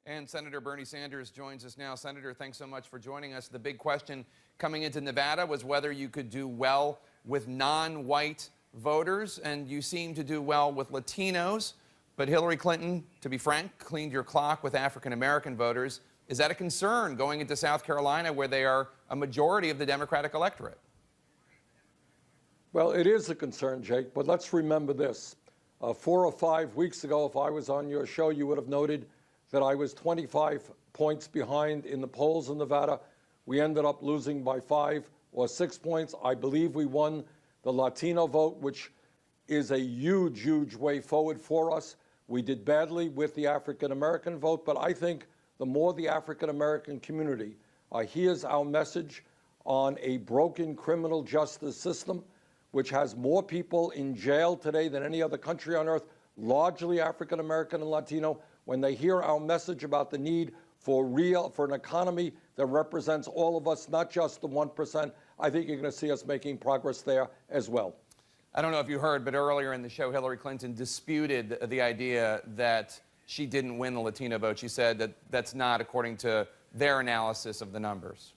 And Senator Bernie Sanders joins us now. Senator, thanks so much for joining us. The big question coming into Nevada was whether you could do well with non-white voters, and you seem to do well with Latinos. But Hillary Clinton, to be frank, cleaned your clock with African-American voters. Is that a concern going into South Carolina, where they are a majority of the Democratic electorate? Well, it is a concern, Jake, but let's remember this. 4 or 5 weeks ago, if I was on your show, you would have noted that I was 25 points behind in the polls in Nevada. We ended up losing by 5 or 6 points. I believe we won the Latino vote, which is a huge, huge way forward for us. We did badly with the African-American vote, but I think the more the African-American community hears our message on a broken criminal justice system, which has more people in jail today than any other country on earth, largely African-American and Latino, when they hear our message about the need for an economy that represents all of us, not just the 1%, I think you're going to see us making progress there as well. I don't know if you heard, but earlier in the show, Hillary Clinton disputed the idea that she didn't win the Latino vote. She said that that's not according to their analysis of the numbers.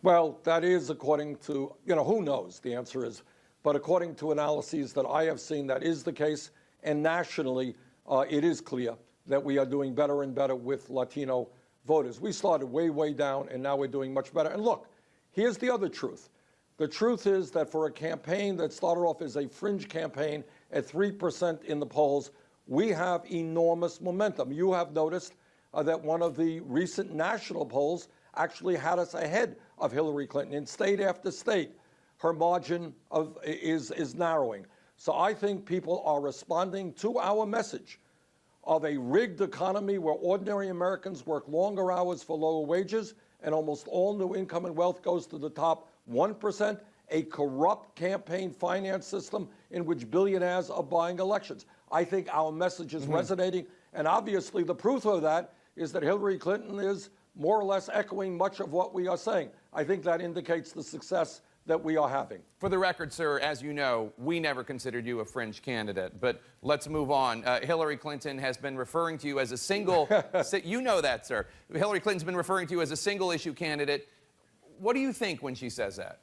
Well, that is according to, who knows, the answer is. But according to analyses that I have seen, that is the case. And nationally, it is clear that we are doing better and better with Latino voters. We started way, way down, and now we're doing much better. And look, here's the other truth. The truth is that for a campaign that started off as a fringe campaign at 3% in the polls, we have enormous momentum. You have noticed that one of the recent national polls actually had us ahead of Hillary Clinton. In state after state, her margin is narrowing. So I think people are responding to our message of a rigged economy where ordinary Americans work longer hours for lower wages, and almost all new income and wealth goes to the top 1%, a corrupt campaign finance system in which billionaires are buying elections. I think our message is resonating, and obviously the proof of that is that Hillary Clinton is more or less echoing much of what we are saying. I think that indicates the success that we are having. For the record, sir, as you know, we never considered you a fringe candidate, but let's move on. Hillary Clinton has been referring to you as a single, you know that, sir. Hillary Clinton's been referring to you as a single issue candidate. What do you think when she says that?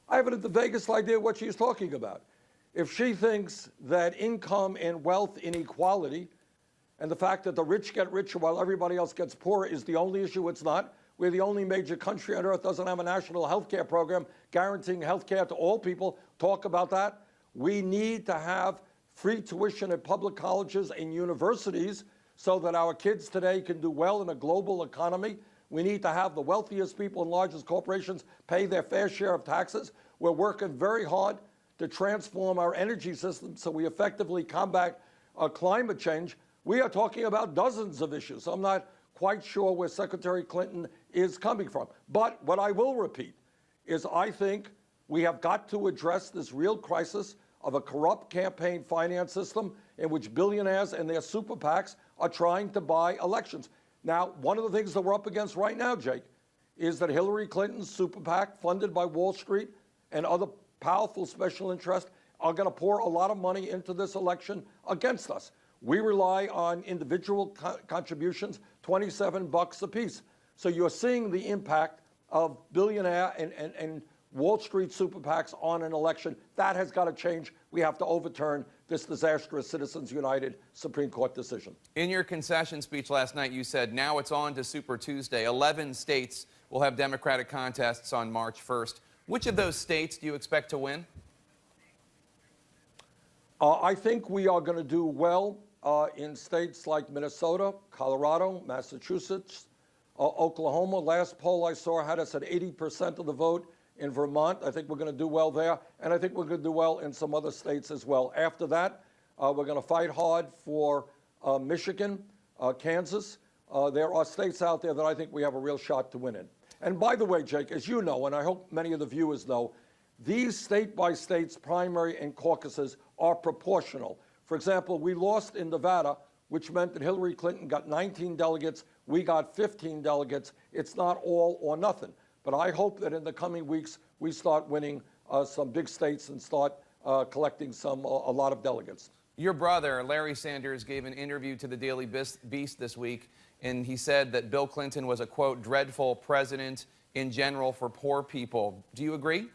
I haven't the vaguest idea what she's talking about. If she thinks that income and wealth inequality and the fact that the rich get richer while everybody else gets poorer is the only issue, it's not. We're the only major country on earth that doesn't have a national health care program guaranteeing health care to all people. Talk about that. We need to have free tuition at public colleges and universities so that our kids today can do well in a global economy. We need to have the wealthiest people and largest corporations pay their fair share of taxes. We're working very hard to transform our energy system so we effectively combat climate change. We are talking about dozens of issues. I'm not quite sure where Secretary Clinton is coming from. But what I will repeat is I think we have got to address this real crisis of a corrupt campaign finance system in which billionaires and their super PACs are trying to buy elections. Now, one of the things that we're up against right now, Jake, is that Hillary Clinton's super PAC, funded by Wall Street and other powerful special interests, are going to pour a lot of money into this election against us. We rely on individual contributions, $27 apiece. So you're seeing the impact of billionaire and Wall Street super PACs on an election. That has got to change. We have to overturn this disastrous Citizens United Supreme Court decision. In your concession speech last night, you said, now it's on to Super Tuesday. 11 states will have Democratic contests on March 1st. Which of those states do you expect to win? I think we are going to do well in states like Minnesota, Colorado, Massachusetts, Oklahoma. Last poll I saw had us at 80% of the vote in Vermont. I think we're going to do well there, and I think we're going to do well in some other states as well. After that, we're going to fight hard for Michigan, Kansas. There are states out there that I think we have a real shot to win in. And by the way, Jake, as you know, and I hope many of the viewers know, these state-by-states primary and caucuses are proportional. For example, we lost in Nevada, which meant that Hillary Clinton got 19 delegates, we got 15 delegates. It's not all or nothing. But I hope that in the coming weeks, we start winning some big states and start collecting a lot of delegates. Your brother, Larry Sanders, gave an interview to the Daily Beast this week, and he said that Bill Clinton was a, quote, dreadful president in general for poor people. Do you agree?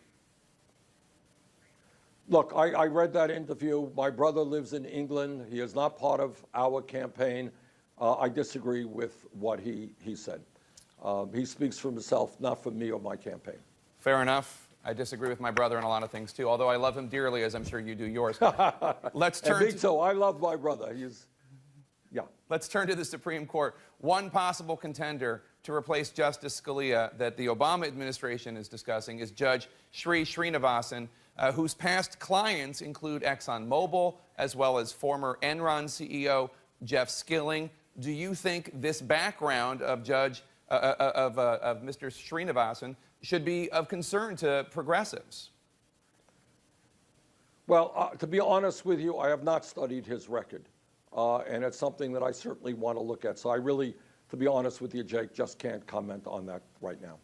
Look, I read that interview. My brother lives in England. He is not part of our campaign. I disagree with what he said. He speaks for himself, not for me or my campaign. Fair enough. I disagree with my brother on a lot of things, too, although I love him dearly, as I'm sure you do yours. Let's turn And me too. I love my brother. Let's turn to the Supreme Court. One possible contender to replace Justice Scalia that the Obama administration is discussing is Judge Sri Srinivasan, whose past clients include ExxonMobil, as well as former Enron CEO Jeff Skilling. Do you think this background of Mr. Srinivasan should be of concern to progressives? Well, to be honest with you, I have not studied his record. And it's something that I certainly want to look at. So I really, to be honest with you, Jake, just can't comment on that right now.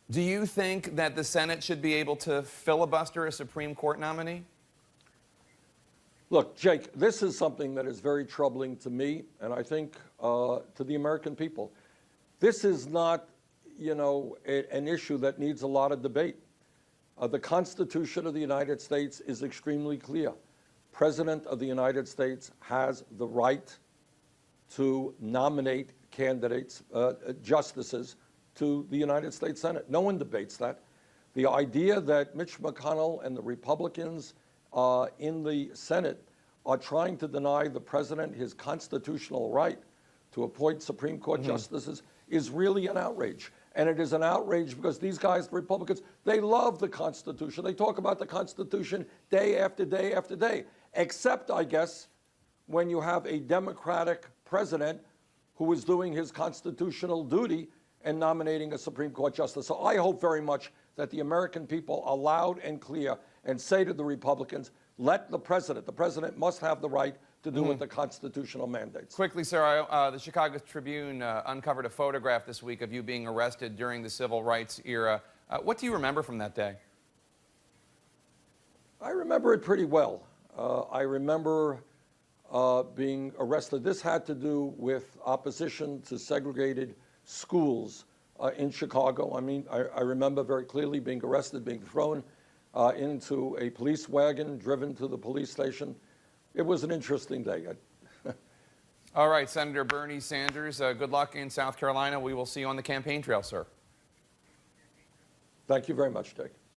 Do you think that the Senate should be able to filibuster a Supreme Court nominee? Look, Jake, this is something that is very troubling to me, and I think to the American people. This is not, an issue that needs a lot of debate. The Constitution of the United States is extremely clear. President of the United States has the right to nominate candidates, justices, to the United States Senate. No one debates that. The idea that Mitch McConnell and the Republicans in the Senate are trying to deny the president his constitutional right to appoint Supreme Court justices is really an outrage. And it is an outrage because these guys, the Republicans, they love the Constitution. They talk about the Constitution day after day after day, except, I guess, when you have a Democratic president who is doing his constitutional duty and nominating a Supreme Court justice. So I hope very much that the American people are loud and clear and say to the Republicans, let the president must have the right to do what the constitutional mandates. Quickly, sir, the Chicago Tribune uncovered a photograph this week of you being arrested during the civil rights era. What do you remember from that day? I remember it pretty well. I remember being arrested. This had to do with opposition to segregated schools in Chicago. I mean, I remember very clearly being arrested, being thrown into a police wagon, driven to the police station. It was an interesting day. All right, Senator Bernie Sanders, good luck in South Carolina. We will see you on the campaign trail, sir. Thank you very much, Dick.